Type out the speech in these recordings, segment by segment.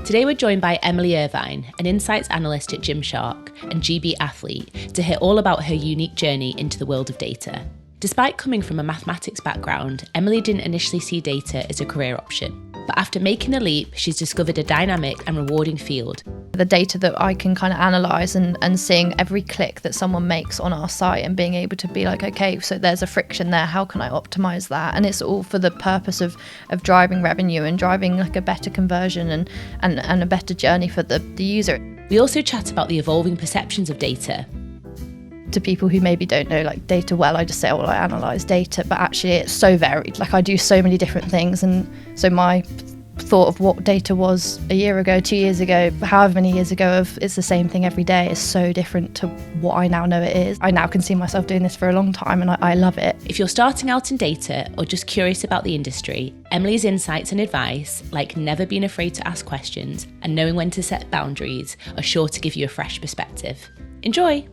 Today we're joined by Emily Irvine, an insights analyst at Gymshark and GB athlete, to hear all about her unique journey into the world of data. Despite coming from a mathematics background, Emily didn't initially see data as a career option. But after making the leap, she's discovered a dynamic and rewarding field. The data that I can kind of analyse and seeing every click that someone makes on our site and being able to be like, okay, so there's a friction there, how can I optimise that? And it's all for the purpose of driving revenue and driving like a better conversion and a better journey for the user. We also chat about the evolving perceptions of data. To people who maybe don't know like data well, I just say, oh, well, I analyse data, but actually it's so varied. Like I do so many different things, and so my thought of what data was a year ago, 2 years ago, however many years ago of it's the same thing every day is so different to what I now know it is. I now can see myself doing this for a long time and I love it. If you're starting out in data or just curious about the industry, Emily's insights and advice, like never being afraid to ask questions and knowing when to set boundaries, are sure to give you a fresh perspective. Enjoy!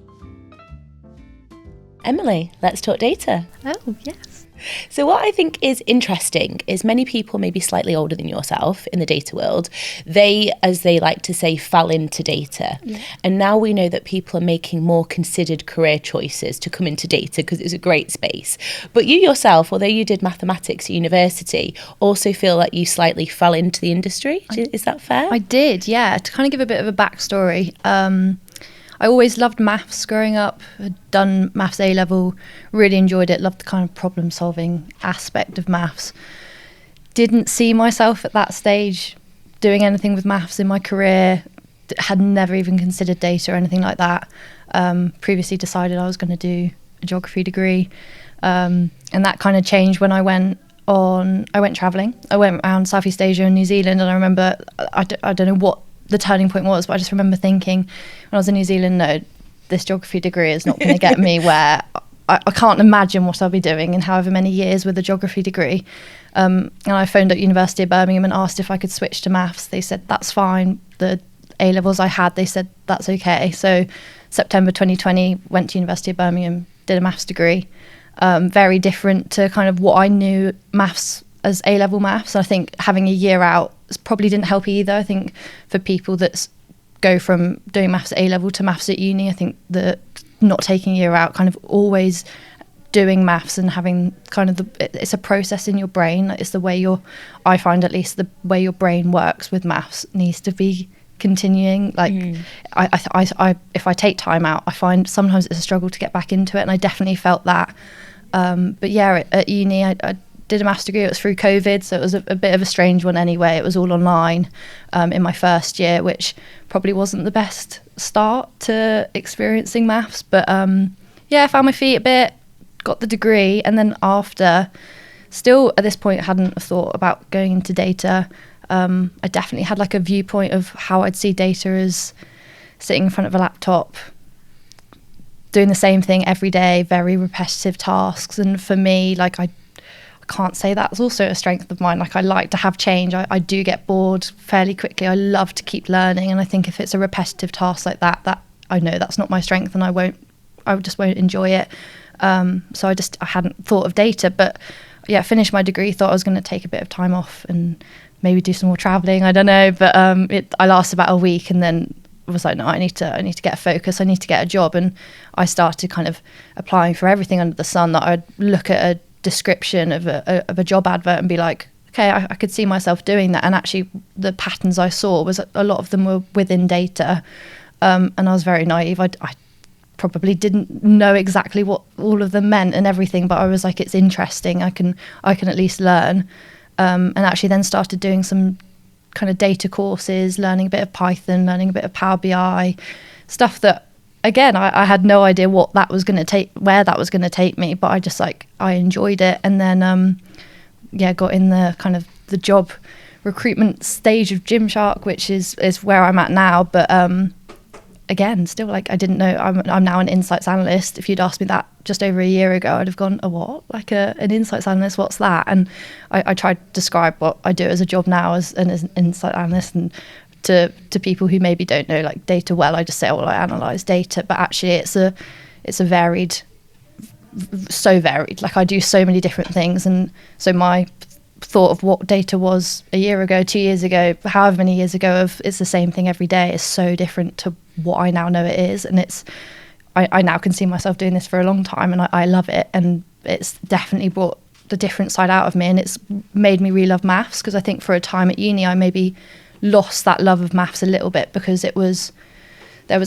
Emily, let's talk data. Oh, yes. So what I think is interesting is many people maybe slightly older than yourself in the data world, they, as they like to say, fell into data. Yeah. And now we know that people are making more considered career choices to come into data because it's a great space. But you yourself, although you did mathematics at university, also feel like you slightly fell into the industry. Is that fair? I did, yeah. To kind of give a bit of a backstory, I always loved maths growing up, had done maths A-level, really enjoyed it, loved the kind of problem-solving aspect of maths. Didn't see myself at that stage doing anything with maths in my career, had never even considered data or anything like that. Previously decided I was going to do a geography degree, and that kind of changed when I went travelling. I went around Southeast Asia and New Zealand, and I remember, I don't know what the turning point was, but I just remember thinking when I was in New Zealand, no, this geography degree is not going to get me where I can't imagine what I'll be doing in however many years with a geography degree. And I phoned up University of Birmingham and asked if I could switch to maths. They said, that's fine. The A-levels I had, they said, that's okay. So September 2020, went to University of Birmingham, did a maths degree. Very different to kind of what I knew maths as A-level maths. I think having a year out probably didn't help either. I think for people that go from doing maths at A-level to maths at uni, I think that not taking a year out, kind of always doing maths and having kind of it's a process in your brain. It's the way I find at least the way your brain works with maths needs to be continuing. Like I if I take time out, I find sometimes it's a struggle to get back into it, and I definitely felt that. But yeah, at uni, I did a maths degree. It was through COVID, so it was a bit of a strange one anyway. It was all online in my first year, which probably wasn't the best start to experiencing maths. But yeah, I found my feet a bit, got the degree, and then after, still at this point, hadn't thought about going into data. I definitely had like a viewpoint of how I'd see data as sitting in front of a laptop, doing the same thing every day, very repetitive tasks. And for me, like I can't say that's also a strength of mine. Like I like to have change. I do get bored fairly quickly. I love to keep learning, and I think if it's a repetitive task like that I know that's not my strength, and I just won't enjoy it. So I hadn't thought of data, but yeah, finished my degree, thought I was going to take a bit of time off and maybe do some more traveling. I don't know, but I lasted about a week, and then was like, no, I need to get a focus. I need to get a job, and I started kind of applying for everything under the sun that I'd look at a description of a job advert and be like, okay, I could see myself doing that. And actually the patterns I saw was a lot of them were within data, and I was very naive. I probably didn't know exactly what all of them meant and everything, but I was like, it's interesting, I can at least learn, and actually then started doing some kind of data courses, learning a bit of Python, learning a bit of Power BI, stuff that again, I had no idea what that was going to take, where that was going to take me, but I enjoyed it. And then, got in the kind of the job recruitment stage of Gymshark, which is where I'm at now. But again, still like I didn't know. I'm now an insights analyst. If you'd asked me that just over a year ago, I'd have gone, a what? Like an insights analyst? What's that? And I tried to describe what I do as a job now as an insight analyst, and to people who maybe don't know like data well, I just say, oh, well, I analyse data, but actually it's a varied. Like I do so many different things, and so my thought of what data was a year ago, 2 years ago, however many years ago, of it's the same thing every day, is so different to what I now know it is. And I now can see myself doing this for a long time, and I love it. And it's definitely brought the different side out of me, and it's made me really love maths, because I think for a time at uni I maybe lost that love of maths a little bit, because there was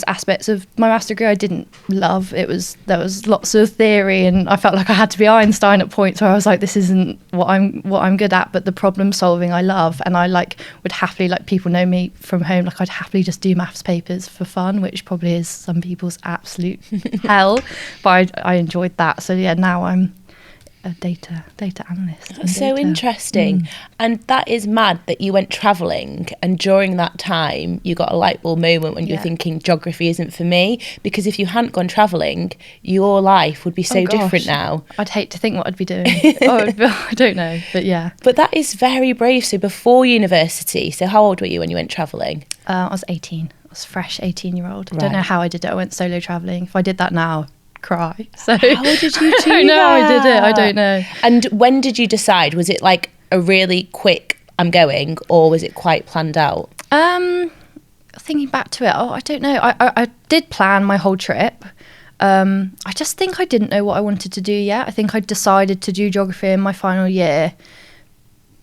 aspects of my master's degree I didn't love. There was lots of theory, and I felt like I had to be Einstein at points where I was like, this isn't what I'm good at. But the problem solving I love, and I would happily, people know me from home, I'd happily just do maths papers for fun, which probably is some people's absolute hell, but I enjoyed that. So yeah, now I'm a data analyst. That's so interesting. And that is mad that you went travelling, and during that time you got a light bulb moment when you're thinking geography isn't for me, because if you hadn't gone travelling, your life would be so different now. I'd hate to think what I'd be doing. I don't know, but yeah. But that is very brave. So before university, so how old were you when you went travelling? I was 18. I was fresh 18-year-old. Right. I don't know how I did it. I went solo travelling. If I did that now, cry. So how did you do that? I did it. I don't know. And when did you decide? Was it like a really quick I'm going, or was it quite planned out? Thinking back to it, I don't know. I did plan my whole trip. I just think I didn't know what I wanted to do yet. I think I decided to do geography in my final year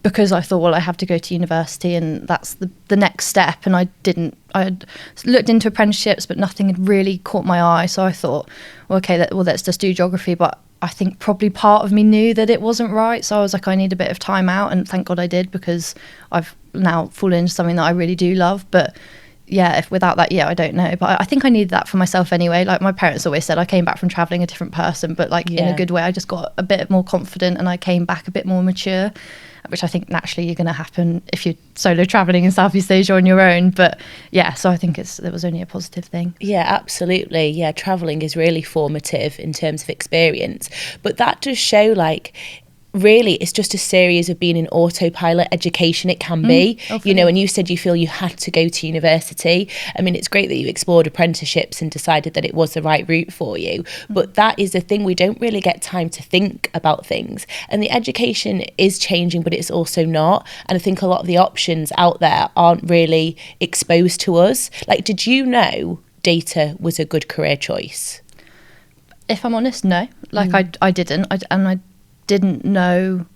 because I thought, well, I have to go to university and that's the next step. And I didn't. I had looked into apprenticeships, but nothing had really caught my eye. So I thought, well, okay, let's just do geography. But I think probably part of me knew that it wasn't right. So I was like, I need a bit of time out. And thank God I did, because I've now fallen into something that I really do love. But yeah, if without that, I don't know. But I think I needed that for myself anyway. Like my parents always said, I came back from traveling a different person, but in a good way. I just got a bit more confident and I came back a bit more mature, which I think naturally you're going to happen if you're solo traveling in Southeast Asia on your own. But yeah, so I think it was only a positive thing. Yeah, absolutely. Yeah, traveling is really formative in terms of experience. But that does show really it's just a series of being in autopilot education. It can be, and you said you feel you had to go to university. I mean, it's great that you explored apprenticeships and decided that it was the right route for you, but that is the thing, we don't really get time to think about things, and the education is changing, but it's also not. And I think a lot of the options out there aren't really exposed to us. Did you know data was a good career choice? If I'm honest, no. I didn't. I didn't know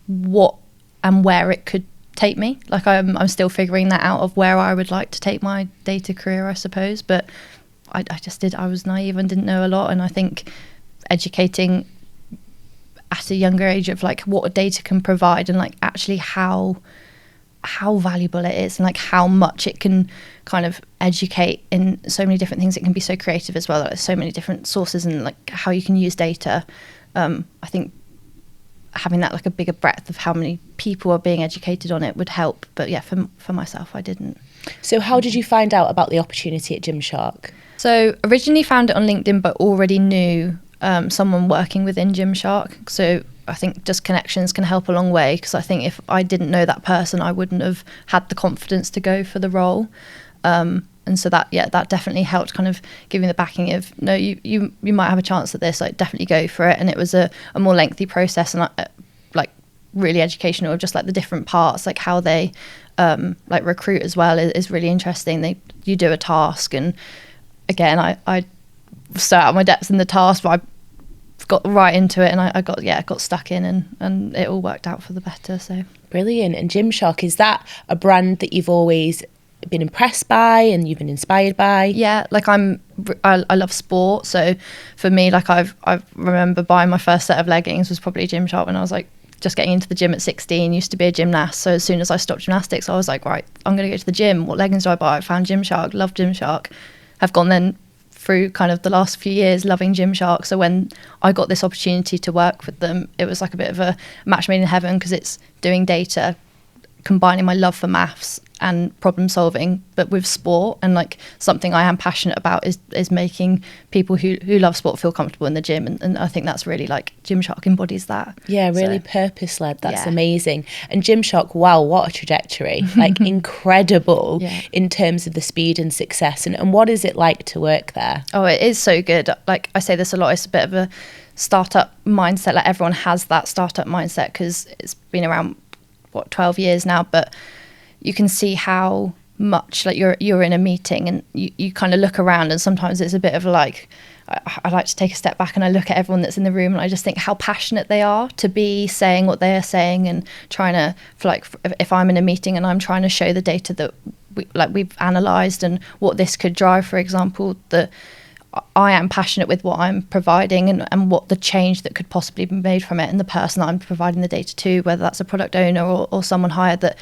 what and where it could take me. I'm still figuring that out, of where I would like to take my data career, I suppose. But I was naive and didn't know a lot. And I think educating at a younger age of what data can provide, and actually how valuable it is, and how much it can kind of educate in so many different things. It can be so creative as well. There's so many different sources, and how you can use data. I think having that a bigger breadth of how many people are being educated on it would help. But yeah, for myself, I didn't. So how did you find out about the opportunity at Gymshark? So originally found it on LinkedIn, but already knew someone working within Gymshark. So I think just connections can help a long way, because I think if I didn't know that person, I wouldn't have had the confidence to go for the role. And so that definitely helped kind of give me the backing of, no, you might have a chance at this, definitely go for it. And it was a more lengthy process, and really educational, of just the different parts, how they recruit as well is really interesting. You do a task, and again, I so out of my depths in the task, but I got right into it, and I got stuck in, and it all worked out for the better. So brilliant. And Gymshark, is that a brand that you've always been impressed by and you've been inspired by? Yeah, I love sport, so for me, I remember buying my first set of leggings was probably Gymshark when I was just getting into the gym at 16. Used to be a gymnast, so as soon as I stopped gymnastics, I was right, I'm going to go to the gym. What leggings do I buy? I found Gymshark, loved Gymshark. Have gone then through kind of the last few years loving Gymshark. So when I got this opportunity to work with them, it was a bit of a match made in heaven, because it's doing data, combining my love for maths and problem solving, but with sport. And like something I am passionate about is making people who love sport feel comfortable in the gym. And I think that's really like Gymshark embodies that. Yeah, really purpose led. That's amazing. And Gymshark, wow, what a trajectory. Like incredible in terms of the speed and success. And what is it like to work there? Oh, it is so good. Like I say this a lot, it's a bit of a startup mindset. Like everyone has that startup mindset because it's been around 12 years now, but you can see how much like you're in a meeting and you kind of look around, and sometimes it's a bit of like I like to take a step back and I look at everyone that's in the room and I just think how passionate they are to be saying what they are saying and trying to, if I'm in a meeting and I'm trying to show the data that we've analysed and what this could drive, for example, that I am passionate with what I'm providing and what the change that could possibly be made from it, and the person that I'm providing the data to, whether that's a product owner or someone hired, that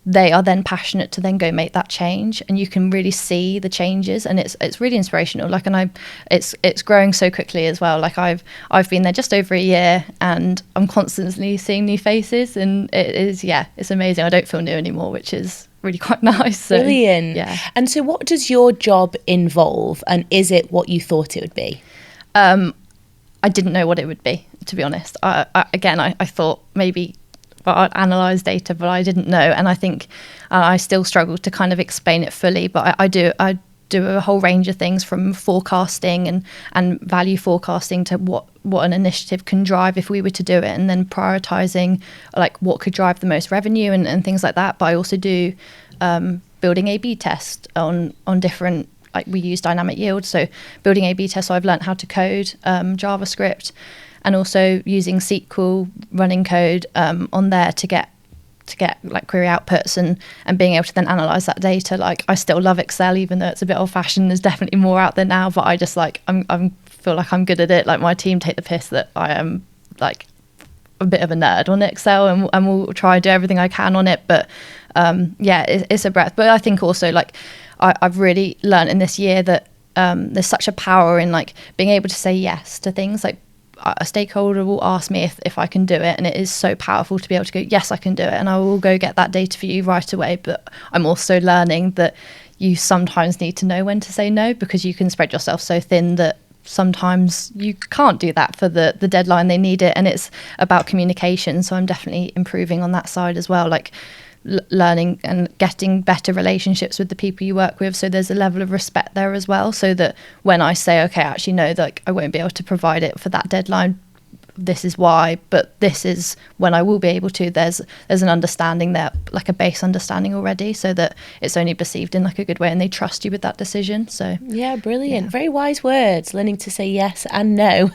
they are then passionate to then go make that change, and you can really see the changes, and it's really inspirational. Like, and it's growing so quickly as well. Like I've been there just over a year, and I'm constantly seeing new faces, and it's amazing. I don't feel new anymore, which is really quite nice. So, brilliant. Yeah. And so what does your job involve, and is it what you thought it would be? I didn't know what it would be, to be honest. I thought maybe I'd analyse data, but I didn't know. And I think I still struggle to kind of explain it fully, but I do a whole range of things, from forecasting and value forecasting to what an initiative can drive if we were to do it, and then prioritising like what could drive the most revenue and things like that. But I also do building A/B tests on different, like we use dynamic yield, so building A/B tests. So I've learned how to code JavaScript, and also using SQL, running code on there to get like query outputs and being able to then analyze that data. Like I still love Excel, even though it's a bit old fashioned. There's definitely more out there now, but I just like I'm feel like I'm good at it. Like my team take the piss that I am like a bit of a nerd on Excel, and we'll try to do everything I can on it. But it's a breadth. But I think also like I've really learned in this year that there's such a power in like being able to say yes to things. Like a stakeholder will ask me if I can do it, and it is so powerful to be able to go, yes, I can do it, and I will go get that data for you right away. But I'm also learning that you sometimes need to know when to say no, because you can spread yourself so thin that sometimes you can't do that for the deadline they need it, and it's about communication. So I'm definitely improving on that side as well, like learning and getting better relationships with the people you work with, so there's a level of respect there as well, so that when I say, okay, I actually know that like, I won't be able to provide it for that deadline, this is why, but this is when I will be able to, there's an understanding there, like a base understanding already, so that it's only perceived in like a good way and they trust you with that decision. So yeah, brilliant. Very wise words, learning to say yes and no.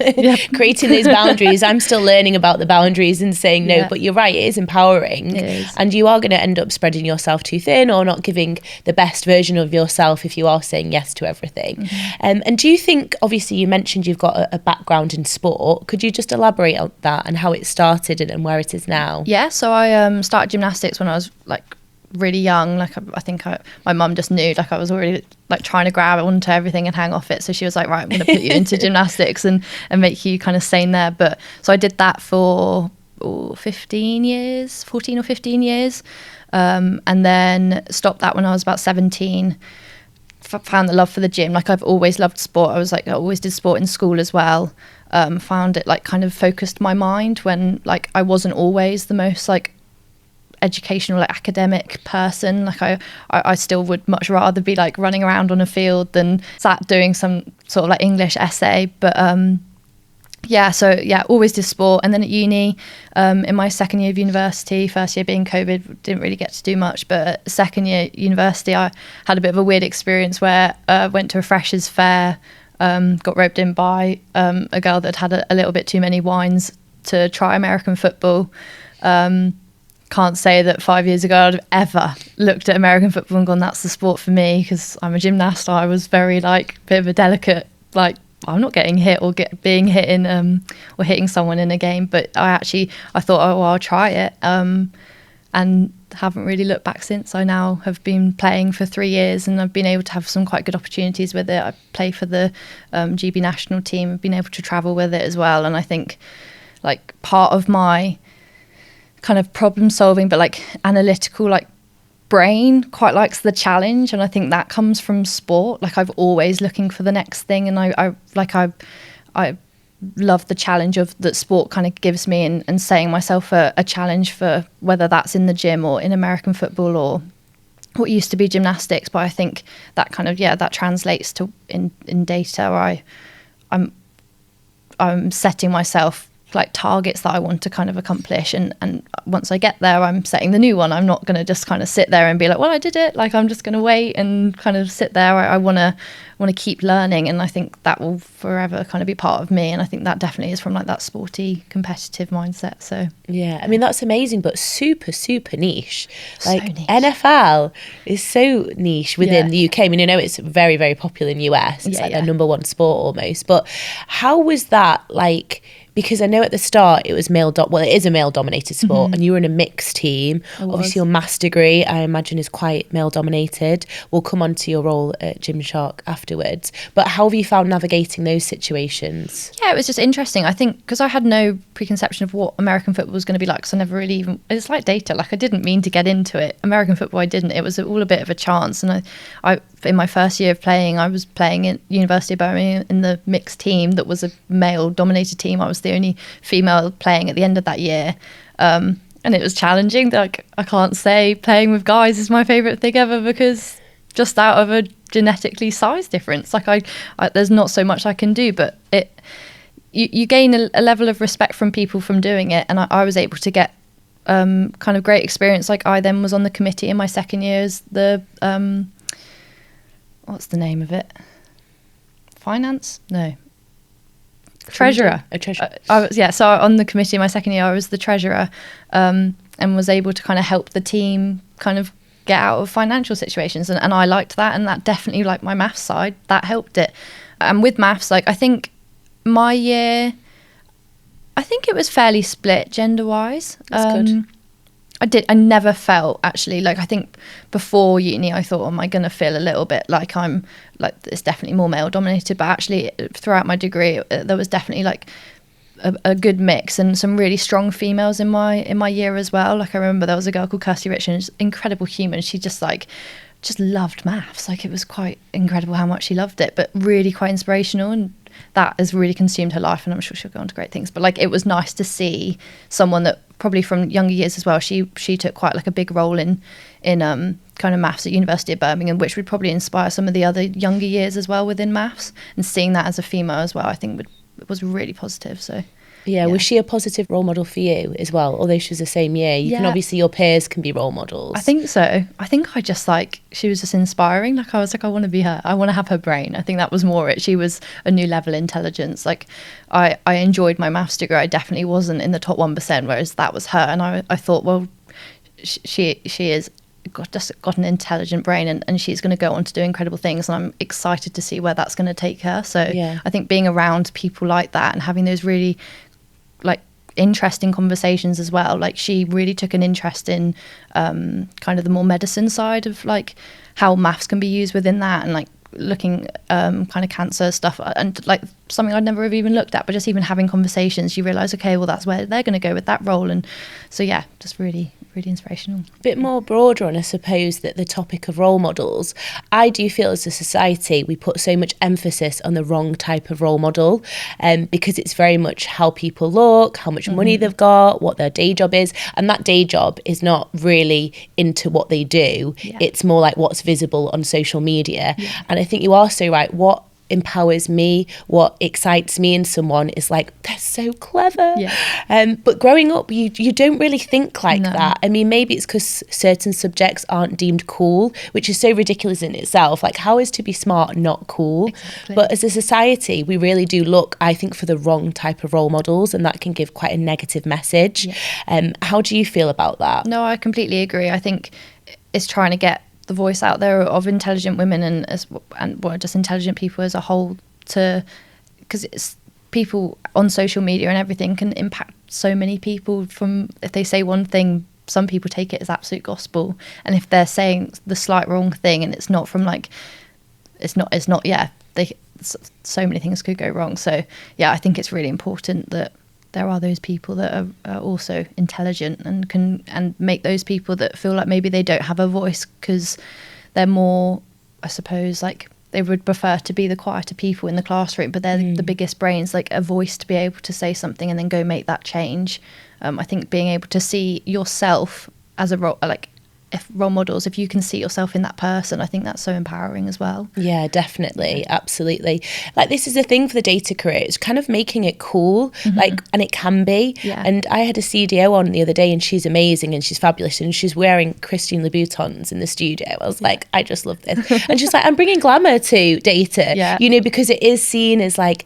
Creating those boundaries. I'm still learning about the boundaries and saying no, but you're right, it is empowering. It is. And you are going to end up spreading yourself too thin or not giving the best version of yourself if you are saying yes to everything. And do you think, obviously you mentioned you've got a background in sport, could you just elaborate on that and how it started and where it is now? Yeah, so I started gymnastics when I was like really young. Like I think my mum just knew, like I was already like trying to grab onto everything and hang off it, so she was like, right, I'm going to put you into gymnastics and make you kind of sane there. But so I did that for 14 or 15 years, and then stopped that when I was about 17. Found the love for the gym. Like I've always loved sport. I always did sport in school as well. Found it like kind of focused my mind when like I wasn't always the most like educational, like academic person. Like I still would much rather be like running around on a field than sat doing some sort of like English essay. But always did sport. And then at uni, in my second year of university, first year being COVID, didn't really get to do much, but second year university, I had a bit of a weird experience where I went to a freshers fair, got roped in by a girl that had a little bit too many wines to try American football. Can't say that 5 years ago I'd have ever looked at American football and gone, that's the sport for me, because I'm a gymnast. I was very like bit of a delicate, like I'm not getting hit or being hit in or hitting someone in a game. But I thought, oh, well, I'll try it, and haven't really looked back since. I now have been playing for 3 years and I've been able to have some quite good opportunities with it. I play for the GB national team. I've been able to travel with it as well. And I think like part of my kind of problem solving, but like analytical, like brain quite likes the challenge, and I think that comes from sport. Like I've always looking for the next thing, and I love the challenge of that sport kind of gives me, and setting myself a challenge for whether that's in the gym or in American football or what used to be gymnastics. But I think that kind of that translates to in data. Where I'm setting myself like targets that I want to kind of accomplish, and once I get there, I'm setting the new one. I'm not going to just kind of sit there and be like, well, I did it. Like I'm just going to wait and kind of sit there. I want to keep learning, and I think that will forever kind of be part of me. And I think that definitely is from like that sporty competitive mindset. So yeah, I mean that's amazing, but super niche. Like so niche. NFL is so niche within the UK. I mean, I know it's very, very popular in the US. It's like their number one sport almost. But how was that like? Because I know at the start it was it is a male dominated sport, and you were in a mixed team. Obviously your maths degree, I imagine, is quite male dominated. We'll come on to your role at Gymshark afterwards. But how have you found navigating those situations? Yeah, it was just interesting. I think because I had no preconception of what American football was going to be like, because I never really even, it's like data, like I didn't mean to get into it. American football, I didn't. It was all a bit of a chance. And I in my first year of playing, I was playing at University of Birmingham in the mixed team that was a male dominated team. I was the only female playing at the end of that year. And it was challenging. Like I can't say playing with guys is my favourite thing ever, because just out of a genetically size difference, like I there's not so much I can do, but you gain a level of respect from people from doing it. And I was able to get kind of great experience. Like I then was on the committee in my second year as the what's the name of it? Finance? No. Treasurer. A treasurer. So on the committee in my second year, I was the treasurer, and was able to kind of help the team kind of get out of financial situations. And I liked that. And that definitely, like my maths side, that helped it. And with maths, like I think my year, it was fairly split gender-wise. That's good. I never felt actually like, I think before uni I thought, am I going to feel a little bit like I'm like it's definitely more male dominated, but actually throughout my degree there was definitely like a good mix and some really strong females in my year as well. Like I remember there was a girl called Kirsty Richards, incredible human. She just loved maths. Like it was quite incredible how much she loved it, but really quite inspirational, and that has really consumed her life, and I'm sure she'll go on to great things. But like it was nice to see someone that probably from younger years as well, she took quite like a big role in kind of maths at University of Birmingham, which would probably inspire some of the other younger years as well within maths, and seeing that as a female as well I think was really positive. So yeah, was she a positive role model for you as well? Although she was the same year, you can obviously, your peers can be role models. I think so. I think I just she was just inspiring. Like I was like, I want to be her. I want to have her brain. I think that was more it. She was a new level intelligence. Like I enjoyed my maths degree. I definitely wasn't in the top 1%, whereas that was her. And I thought, well, she is got an intelligent brain, and she's going to go on to do incredible things, and I'm excited to see where that's going to take her. So yeah. I think being around people like that and having those really like interesting conversations as well. Like she really took an interest in kind of the more medicine side of like how maths can be used within that, and like looking kind of cancer stuff, and like something I'd never have even looked at, but just even having conversations, you realise, okay, well that's where they're going to go with that role. And so yeah, just really inspirational. A bit more broader on, I suppose, that the topic of role models. I do feel as a society we put so much emphasis on the wrong type of role model, because it's very much how people look, how much money they've got, what their day job is, and that day job is not really into what they do. Yeah. It's more like what's visible on social media. Yeah. And I think you are so right. What empowers me, what excites me in someone is like, they're so clever. Yeah. But growing up, you don't really think like that. I mean, maybe it's because certain subjects aren't deemed cool, which is so ridiculous in itself. Like, how is to be smart not cool? Exactly. But as a society, we really do look, I think, for the wrong type of role models, and that can give quite a negative message. Yeah. How do you feel about that? No, I completely agree. I think it's trying to get the voice out there of intelligent women and just intelligent people as a whole, because it's people on social media and everything can impact so many people. From if they say one thing, some people take it as absolute gospel, and if they're saying the slight wrong thing and it's not from like it's not so many things could go wrong. So yeah, I think it's really important that there are those people that are also intelligent and can make those people that feel like maybe they don't have a voice because they're more, I suppose, like they would prefer to be the quieter people in the classroom, but they're the biggest brains, like a voice to be able to say something and then go make that change. I think being able to see yourself as a role, like if role models, if you can see yourself in that person, I think that's so empowering as well. Yeah, definitely. Absolutely. Like, this is the thing for the data career. It's kind of making it cool, like, and it can be. Yeah. And I had a CDO on the other day, and she's amazing and she's fabulous, and she's wearing Christian Louboutins in the studio. I was like, I just love this. And she's like, I'm bringing glamour to data, you know, because it is seen as like,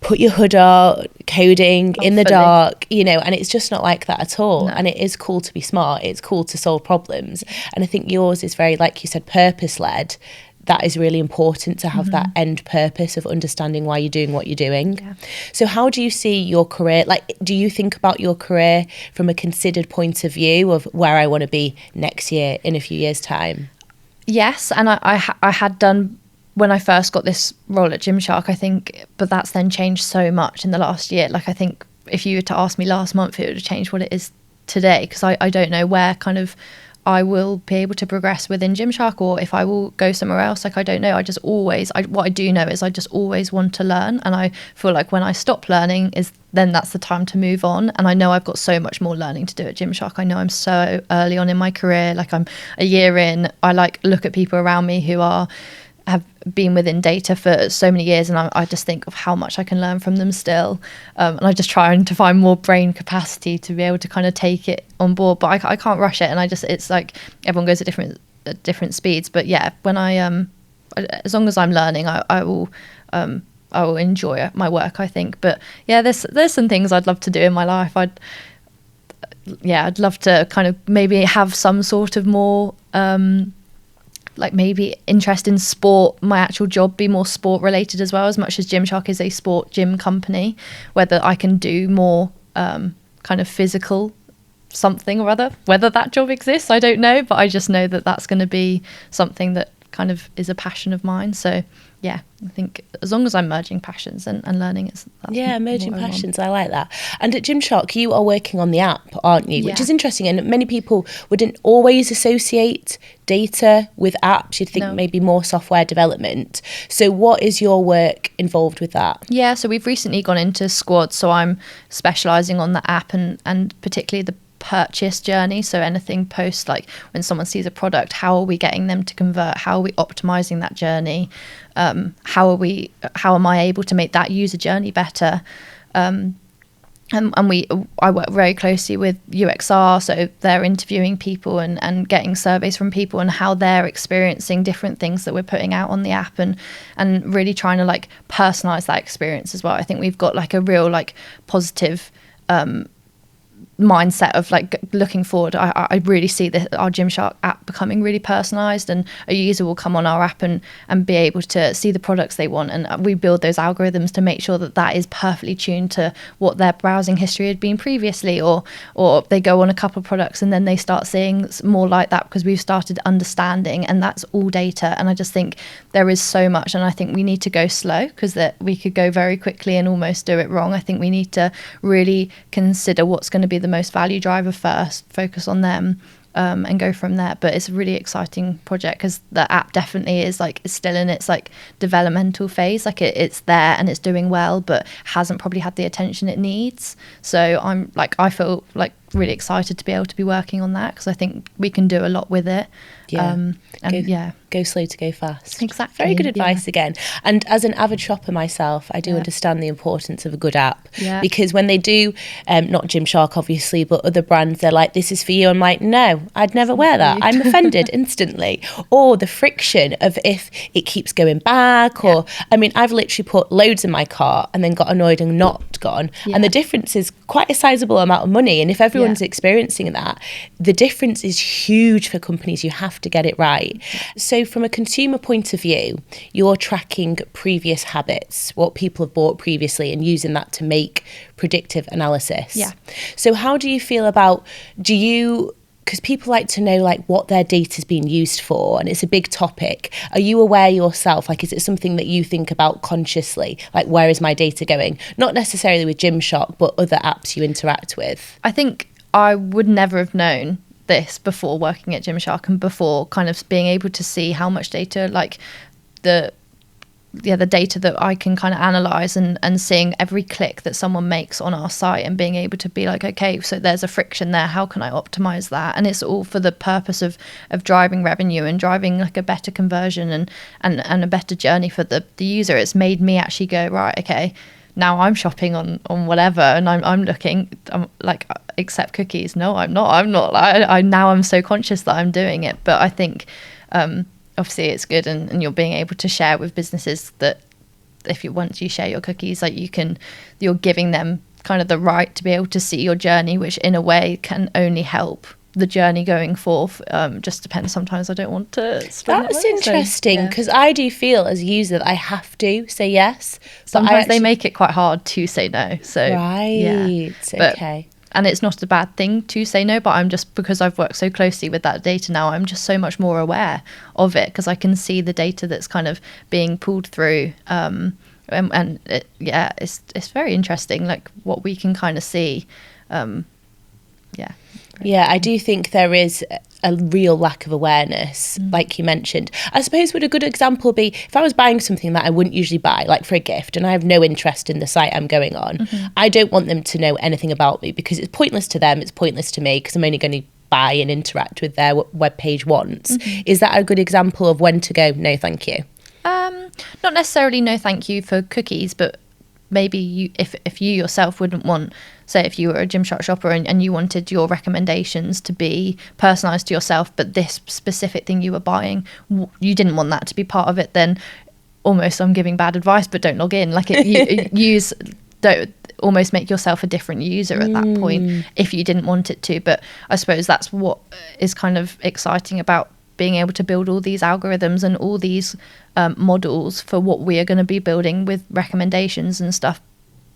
put your hood on, coding in the dark, you know, and it's just not like that at all. No. And it is cool to be smart. It's cool to solve problems. And I think yours is very, like you said, purpose-led. That is really important, to have that end purpose of understanding why you're doing what you're doing. Yeah. So how do you see your career? Like, do you think about your career from a considered point of view of where I want to be next year, in a few years' time? Yes, and I had done when I first got this role at Gymshark, I think, but that's then changed so much in the last year. Like, I think if you were to ask me last month, it would have changed what it is today, because I don't know where kind of I will be able to progress within Gymshark, or if I will go somewhere else. Like, I don't know. I just always, what I do know is I just always want to learn. And I feel like when I stop learning then that's the time to move on. And I know I've got so much more learning to do at Gymshark. I know I'm so early on in my career. Like, I'm a year in. I like look at people around me who have been within data for so many years, and I just think of how much I can learn from them still, and I just trying to find more brain capacity to be able to kind of take it on board, but I can't rush it, and it's like everyone goes at different speeds. But yeah, when as long as I'm learning, I will enjoy my work, I think. But yeah, there's some things I'd love to do in my life. I'd love to kind of maybe have some sort of more like maybe interest in sport, my actual job be more sport related as well, as much as Gymshark is a sport gym company, whether I can do more kind of physical something or other. Whether that job exists, I don't know, but I just know that that's going to be something that kind of is a passion of mine. So yeah, I think as long as I'm merging passions and learning, merging passions. I like that. And at Gymshark, you are working on the app, aren't you? Which is interesting. And many people wouldn't always associate data with apps. You'd think maybe more software development. So what is your work involved with that? Yeah, so we've recently gone into squads. So I'm specialising on the app and particularly the purchase journey. So anything post, like when someone sees a product, how are we getting them to convert? How are we optimizing that journey? How am I able to make that user journey better? And I work very closely with UXR, so they're interviewing people and getting surveys from people and how they're experiencing different things that we're putting out on the app, and really trying to like personalize that experience as well. I think we've got like a real like positive mindset of like looking forward. I really see our Gymshark app becoming really personalized, and a user will come on our app and be able to see the products they want, and we build those algorithms to make sure that is perfectly tuned to what their browsing history had been previously, or they go on a couple of products and then they start seeing more like that because we've started understanding, and that's all data. And I just think there is so much, and I think we need to go slow, because that we could go very quickly and almost do it wrong. I think we need to really consider what's going to be the most value driver first, focus on them, and go from there. But it's a really exciting project because the app definitely is like it's still in its like developmental phase. Like it's there and it's doing well, but hasn't probably had the attention it needs. So I feel like really excited to be able to be working on that, because I think we can do a lot with it. Go slow to go fast. Exactly. Very good advice again. And as an avid shopper myself, I do understand the importance of a good app, because when they do, not Gymshark obviously, but other brands, they're like, this is for you. I'm like, no, I'd never wear that. I'm offended instantly. Or the friction of if it keeps going back, or I mean, I've literally put loads in my cart and then got annoyed and not gone. And the difference is quite a sizable amount of money. And if everyone's experiencing that, the difference is huge for companies. You have to get it right. So from a consumer point of view, you're tracking previous habits, what people have bought previously, and using that to make predictive analysis. So how do you feel about, because people like to know like what their data's being used for, and it's a big topic. Are you aware yourself? Like, is it something that you think about consciously? Like, where is my data going? Not necessarily with Gymshark, but other apps you interact with. I think I would never have known this before working at Gymshark and before kind of being able to see how much data, like the data that I can kind of analyze and seeing every click that someone makes on our site and being able to be like, okay, so there's a friction there, how can I optimize that? And it's all for the purpose of driving revenue and driving like a better conversion and a better journey for the user. It's made me actually go, right, okay, now I'm shopping on whatever, and I'm looking, I'm like, accept cookies. No, I'm not. I'm so conscious that I'm doing it. But I think obviously it's good, and you're being able to share with businesses that once you share your cookies, like you're giving them kind of the right to be able to see your journey, which in a way can only help the journey going forth. Just depends. Sometimes I don't want to spend That's interesting, because I do feel as a user that I have to say yes. Sometimes they make it quite hard to say no. So right, okay. And it's not a bad thing to say no, but I'm just, because I've worked so closely with that data now, I'm just so much more aware of it, because I can see the data that's kind of being pulled through. It's very interesting, like what we can kind of see. Yeah, I do think there is a real lack of awareness, like you mentioned. I suppose would a good example be if I was buying something that I wouldn't usually buy, like for a gift, and I have no interest in the site I'm going on. I don't want them to know anything about me, because it's pointless to them, it's pointless to me, because I'm only going to buy and interact with their webpage once. Is that a good example of when to go, no, thank you? Not necessarily no thank you for cookies, but maybe if you yourself wouldn't want, say if you were a Gymshark shopper and you wanted your recommendations to be personalised to yourself, but this specific thing you were buying, you didn't want that to be part of it, then almost I'm giving bad advice, but don't log in. Like don't almost make yourself a different user at that point if you didn't want it to. But I suppose that's what is kind of exciting about being able to build all these algorithms and all these models for what we are going to be building with recommendations and stuff,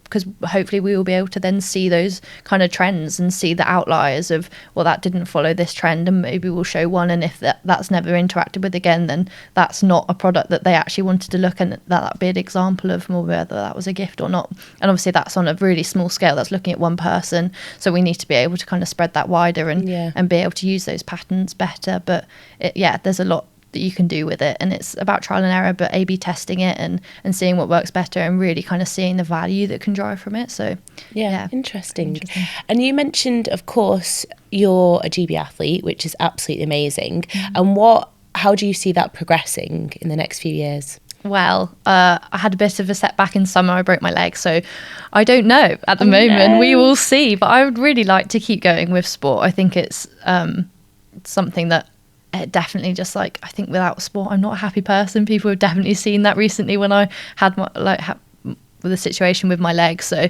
because hopefully we will be able to then see those kind of trends and see the outliers of, well, that didn't follow this trend, and maybe we'll show one, and if that's never interacted with again, then that's not a product that they actually wanted to look, and that'd be an example of whether that was a gift or not. And obviously that's on a really small scale, that's looking at one person, so we need to be able to kind of spread that wider and be able to use those patterns better. But there's a lot that you can do with it, and it's about trial and error, but A/B testing it and seeing what works better, and really kind of seeing the value that can drive from it. So interesting. And you mentioned, of course, you're a GB athlete, which is absolutely amazing. And how do you see that progressing in the next few years? Well, I had a bit of a setback in summer. I broke my leg, so I don't know at the moment. No. We will see, but I would really like to keep going with sport. I think it's something that definitely, just like, I think without sport I'm not a happy person. People have definitely seen that recently when I had with the situation with my leg. So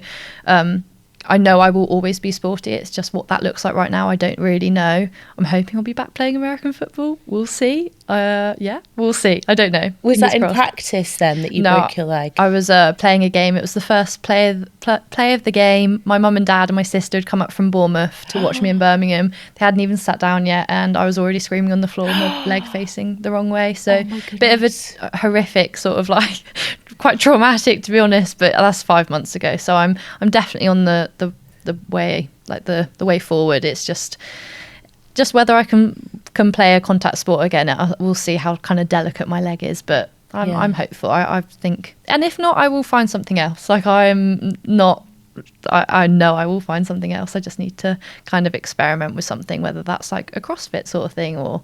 I know I will always be sporty. It's just what that looks like right now, I don't really know. I'm hoping I'll be back playing American football. We'll see. We'll see. I don't know. Was that in practice then that you broke your leg? I was playing a game. It was the first play of the game. My mum and dad and my sister had come up from Bournemouth to watch me in Birmingham. They hadn't even sat down yet, and I was already screaming on the floor, my leg facing the wrong way. So bit of a horrific sort of like quite traumatic, to be honest, but that's 5 months ago. So I'm definitely on the way, like the way forward. It's just whether I can play a contact sport again. We'll see how kind of delicate my leg is, but I'm hopeful. I think, and if not, I will find something else. Like I know I will find something else. I just need to kind of experiment with something, whether that's like a CrossFit sort of thing or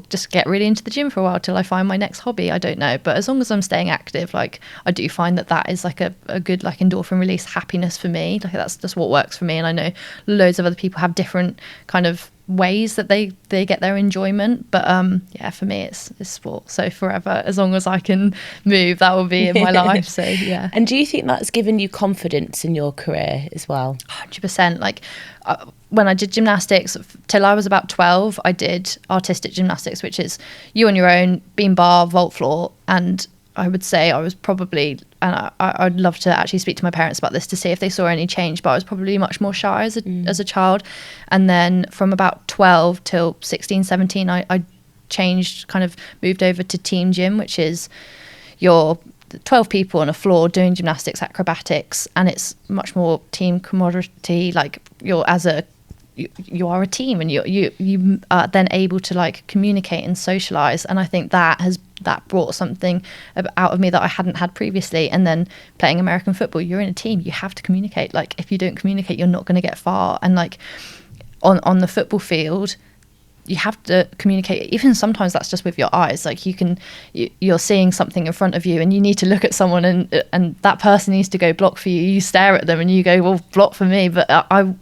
just get really into the gym for a while till I find my next hobby. I don't know. But as long as I'm staying active, like I do find that is like a good like endorphin release happiness for me. Like that's just what works for me. And I know loads of other people have different kind of ways that they get their enjoyment, but for me it's sport. So forever, as long as I can move, that will be in my life. So yeah. And do you think that's given you confidence in your career as well? 100%. Like when I did gymnastics till I was about 12, I did artistic gymnastics, which is you on your own, beam bar, vault floor, and I would say I was probably, and I'd love to actually speak to my parents about this to see if they saw any change, but I was probably much more shy as a child. And then from about 12 till 16, 17, I changed, kind of moved over to team gym, which is you're 12 people on a floor doing gymnastics, acrobatics, and it's much more team camaraderie. Like you are a team, and you are then able to like communicate and socialize. And I think that brought something out of me that I hadn't had previously. And then playing American football, you're in a team, you have to communicate. Like if you don't communicate, you're not going to get far. And like on the football field, you have to communicate. Even sometimes that's just with your eyes. Like you're seeing something in front of you and you need to look at someone, and that person needs to go block for you. You stare at them and you go, well, block for me. But I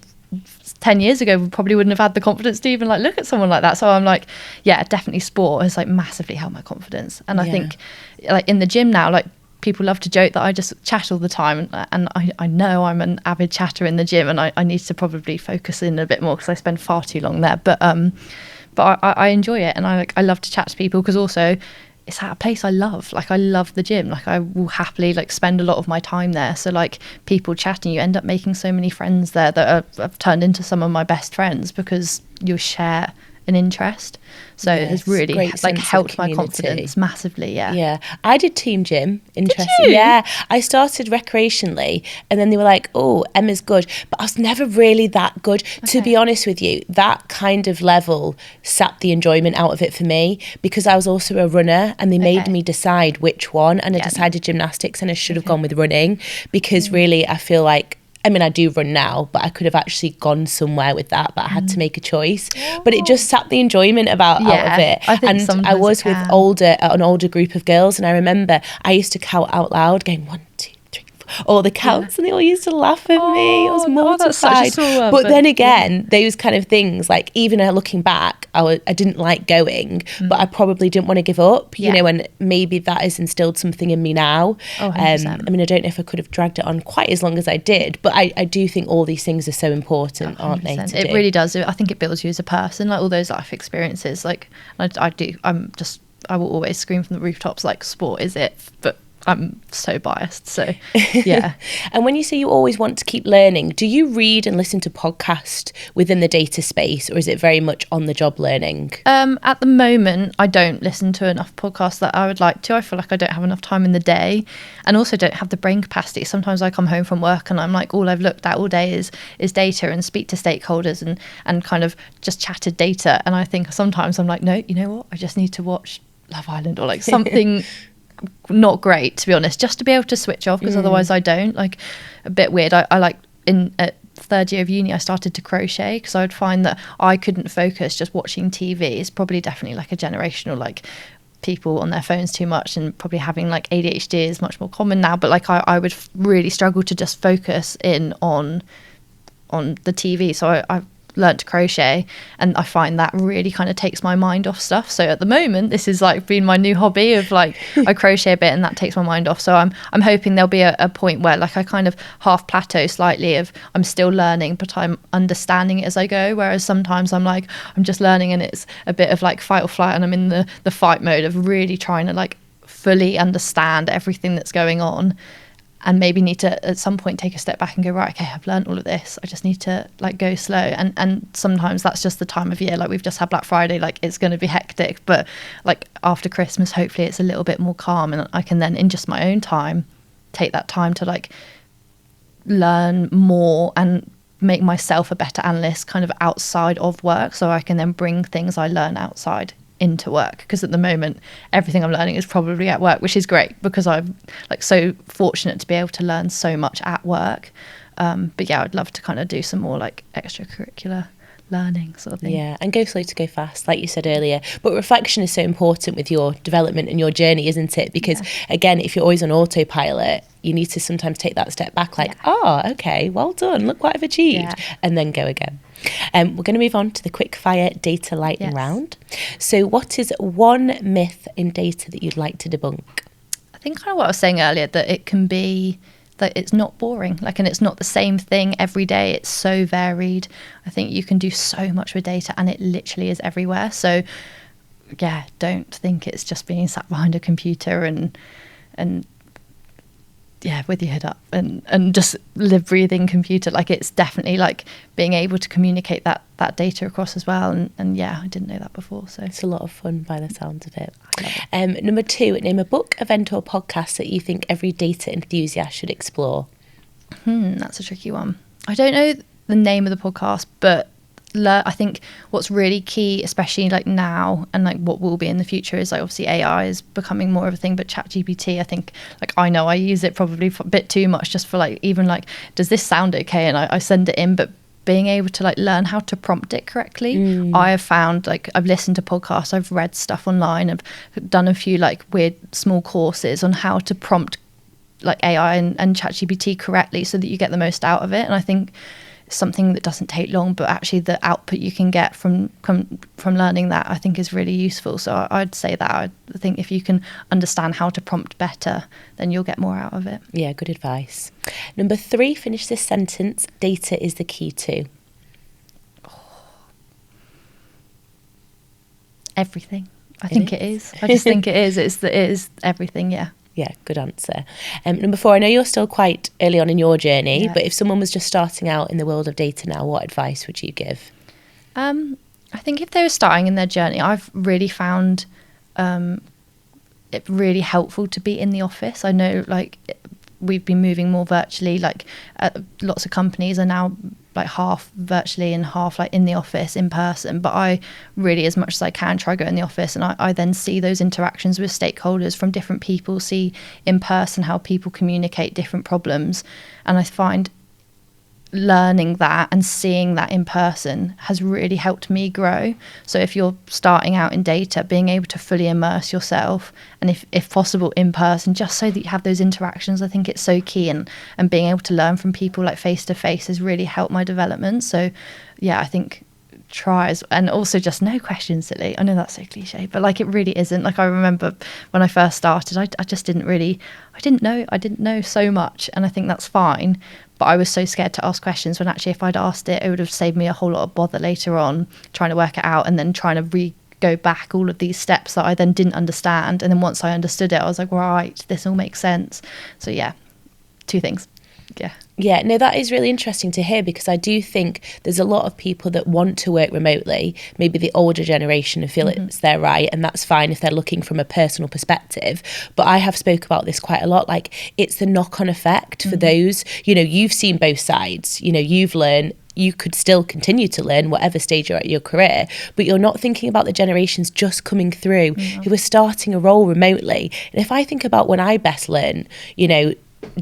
10 years ago probably wouldn't have had the confidence to even like look at someone like that. So I'm like, yeah, definitely sport has like massively helped my confidence. And I think like in the gym now, like people love to joke that I just chat all the time, and I know I'm an avid chatter in the gym, and I need to probably focus in a bit more because I spend far too long there. But I enjoy it, and I love to chat to people, because also it's at a place I love. Like I love the gym. Like I will happily like spend a lot of my time there. So like people chatting, you end up making so many friends there that have turned into some of my best friends because you share an interest. So it's really like helped my confidence massively. Yeah. I did team gym. Interesting. Yeah, I started recreationally, and then they were like, oh, Emma's good, but I was never really that good. To be honest with you, that kind of level sapped the enjoyment out of it for me, because I was also a runner, and they made me decide which one, and I decided gymnastics, and I should have gone with running, because really I feel like, I mean, I do run now, but I could have actually gone somewhere with that, but I had to make a choice. But it just sapped the enjoyment out of it. I think and I was with an older group of girls, and I remember I used to count out loud, going 1, 2, 3, 4, all the counts, and they all used to laugh at me. I was mortified. But then again, those kind of things, like even looking back, I didn't like going, but I probably didn't want to give up, you know, and maybe that has instilled something in me now. I mean, I don't know if I could have dragged it on quite as long as I did, but I do think all these things are so important, aren't they? It really does. I think it builds you as a person, like all those life experiences. Like I will always scream from the rooftops, like sport is it, but I'm so biased, so yeah. And when you say you always want to keep learning, do you read and listen to podcasts within the data space, or is it very much on the job learning? At the moment, I don't listen to enough podcasts that I would like to. I feel like I don't have enough time in the day, and also don't have the brain capacity. Sometimes I come home from work and I'm like, all I've looked at all day is data, and speak to stakeholders and kind of just chatted data. And I think sometimes I'm like, no, you know what? I just need to watch Love Island or like something not great, to be honest, just to be able to switch off, because otherwise I don't. Like a bit weird. I like at third year of uni I started to crochet, because I would find that I couldn't focus just watching TV. It's probably definitely like a generational, like people on their phones too much, and probably having like ADHD is much more common now, but like I would really struggle to just focus in on the TV. So I learnt to crochet, and I find that really kind of takes my mind off stuff. So at the moment, this is like been my new hobby of like I crochet a bit, and that takes my mind off. So I'm hoping there'll be a point where like I kind of half plateau slightly of I'm still learning, but I'm understanding it as I go. Whereas sometimes I'm like I'm just learning, and it's a bit of like fight or flight, and I'm in the fight mode of really trying to like fully understand everything that's going on. And maybe need to at some point take a step back and go, right, okay, I've learned all of this, I just need to like go slow. And sometimes that's just the time of year, like we've just had Black Friday, like it's going to be hectic, but like after Christmas hopefully it's a little bit more calm, and I can then in just my own time take that time to like learn more and make myself a better analyst kind of outside of work, so I can then bring things I learn outside into work. Because at the moment everything I'm learning is probably at work, which is great because I'm like so fortunate to be able to learn so much at work. But yeah, I'd love to kind of do some more like extracurricular learning sort of thing. Yeah, and go slow to go fast, like you said earlier. But reflection is so important with your development and your journey, isn't it? Because again, if you're always on autopilot, you need to sometimes take that step back, like, oh, okay, well done, look what I've achieved, and then go again. We're going to move on to the quick fire data lightning round. So what is one myth in data that you'd like to debunk? I think kind of what I was saying earlier, that it can be that it's not boring, like, and it's not the same thing every day. It's so varied. I think you can do so much with data, and it literally is everywhere. So yeah, don't think it's just being sat behind a computer and yeah, with your head up and just live breathing computer. Like, it's definitely like being able to communicate that data across as well. And yeah, I didn't know that before. So it's a lot of fun by the sounds of it. Number 2, name a book, event or podcast that you think every data enthusiast should explore. That's a tricky one. I don't know the name of the podcast, but I think what's really key, especially like now and like what will be in the future, is like obviously AI is becoming more of a thing, but ChatGPT, I think, like, I know I use it probably a bit too much, just for like, even like, does this sound okay? And I send it in, but being able to like learn how to prompt it correctly. I have found, like, I've listened to podcasts, I've read stuff online, I've done a few like weird small courses on how to prompt like AI and ChatGPT correctly so that you get the most out of it. And I think something that doesn't take long, but actually the output you can get from learning that, I think, is really useful. So I'd say that I think if you can understand how to prompt better, then you'll get more out of it. Yeah, good advice. Number 3, finish this sentence: data is the key to everything. I think it is. I just think it is. It is everything. Yeah. Yeah, good answer. Number 4, I know you're still quite early on in your journey, but if someone was just starting out in the world of data now, what advice would you give? I think if they were starting in their journey, I've really found it really helpful to be in the office. I know, like, we've been moving more virtually, like lots of companies are now like half virtually and half like in the office in person, but I really, as much as I can, try go in the office, and I then see those interactions with stakeholders from different people, see in person how people communicate different problems, and I find learning that and seeing that in person has really helped me grow. So if you're starting out in data, being able to fully immerse yourself, and if possible in person, just so that you have those interactions, I think it's so key. And being able to learn from people like face to face has really helped my development. So yeah, I think and also just no questions silly. I know that's so cliche, but like, it really isn't. Like, I remember when I first started, I just didn't know so much, and I think that's fine. But I was so scared to ask questions, when actually if I'd asked it would have saved me a whole lot of bother later on, trying to work it out and then trying to go back all of these steps that I then didn't understand. And then once I understood it, I was like, right, this all makes sense. So yeah, 2 things. Yeah, no, that is really interesting to hear, because I do think there's a lot of people that want to work remotely, maybe the older generation, and feel it's their right, and that's fine if they're looking from a personal perspective. But I have spoke about this quite a lot, like, it's the knock-on effect for those, you've seen both sides, you've learned, you could still continue to learn whatever stage you're at your career, but you're not thinking about the generations just coming through who are starting a role remotely. And if I think about when I best learned,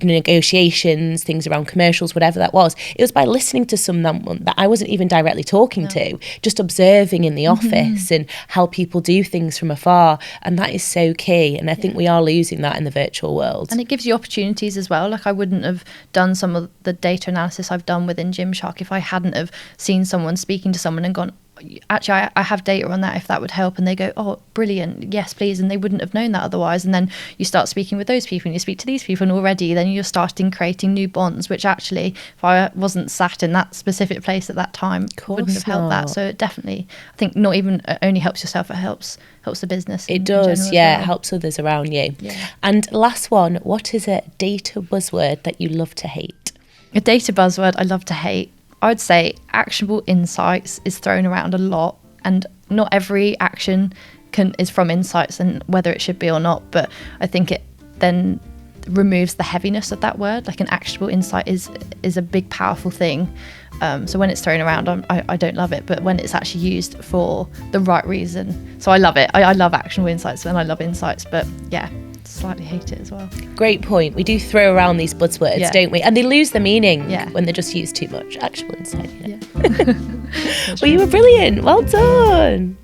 negotiations, things around commercials, whatever that was, it was by listening to someone that I wasn't even directly talking to, just observing in the office and how people do things from afar. And that is so key. And I think we are losing that in the virtual world. And it gives you opportunities as well. Like, I wouldn't have done some of the data analysis I've done within Gymshark if I hadn't have seen someone speaking to someone and gone, actually, I have data on that, if that would help. And they go, oh, brilliant, yes, please. And they wouldn't have known that otherwise. And then you start speaking with those people and you speak to these people, and already then you're starting creating new bonds, which actually, if I wasn't sat in that specific place at that time, wouldn't have helped that. So it definitely, I think, not even only helps yourself, it helps the business. It does, yeah, it helps others around you. Yeah. And last one, what is a data buzzword that you love to hate? A data buzzword I love to hate, I would say actionable insights is thrown around a lot, and not every action is from insights, and whether it should be or not. But I think it then removes the heaviness of that word. Like, an actionable insight is a big, powerful thing. So when it's thrown around, I don't love it. But when it's actually used for the right reason, so I love it. I love actionable insights, and I love insights. But yeah, slightly hate it as well. Great point. We do throw around these buzzwords, don't we? And they lose the meaning when they're just used too much. Actual insight. Yeah. Well, you were brilliant. Well done.